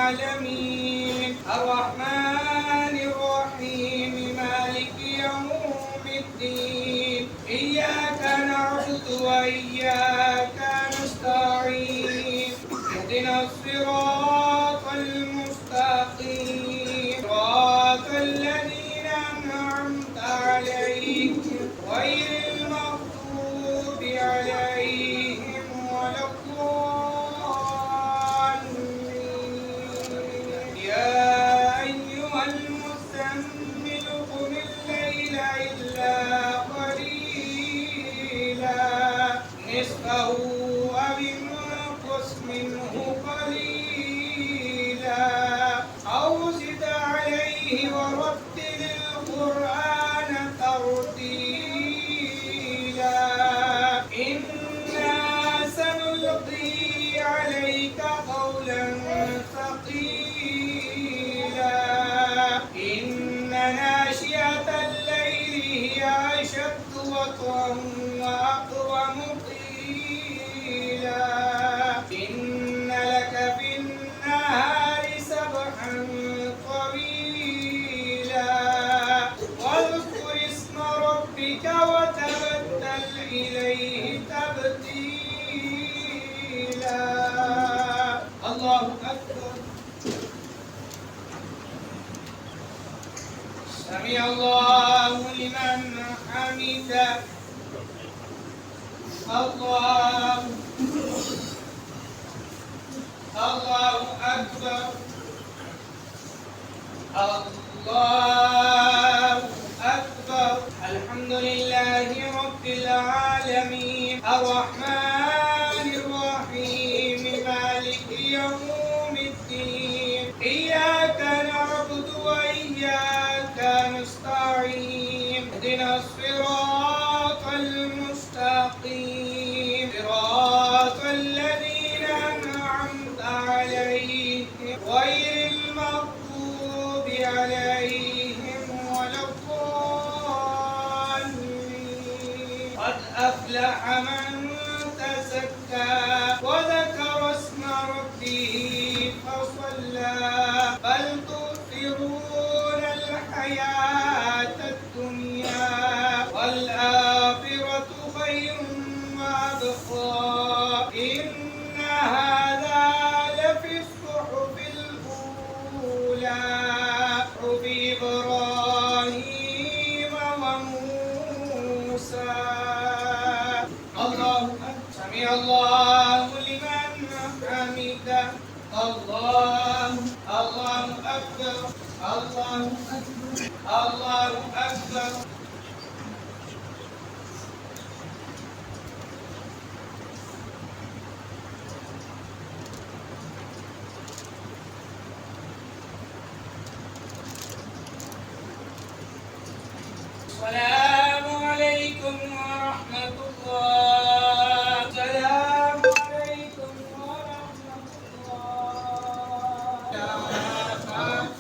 العالمين الرحمن الرحيم مالك يوم الدين إياك نعبد وإياك نستعين اهدنا الصراط المستقيم صراط الذين أنعمت عليهم غير المغضوب عليهم ولا الضالين يا أيها المزمل قم الليل إلا قليلا نصفه أو انقص منه قليلا أو زد عليه ورتل القرآن ترتيلا إنا سنلقي عليك قولا ثقيلا إن ناشئة الليل هي أشد وطئا وأقوم قيلا إن لك في النهار سبحا طويلا واذكر اسم ربك وتبتل إليه تبتيلا الله أكبر سمع الله لمن حمده الله أكبر الله أكبر الحمد لله رب العالمين الرحمن الرحيم مالك يوم الدين إياك نعبد وإياك نستعين اهدنا الصراط المستقيم صراط الذين أنعمت عليهم غير المغضوب عليهم ولا الضالين قد أفلح من تزكى وذكر اسم ربه فصلى بل تؤثرون الحياة الدنيا والآخرة خير وأبقى إن هذا لفي الصحف الأولى صحف إبراهيم وموسى الله أكبر سمع الله لمن حمده الله أكبر الله أكبر ولا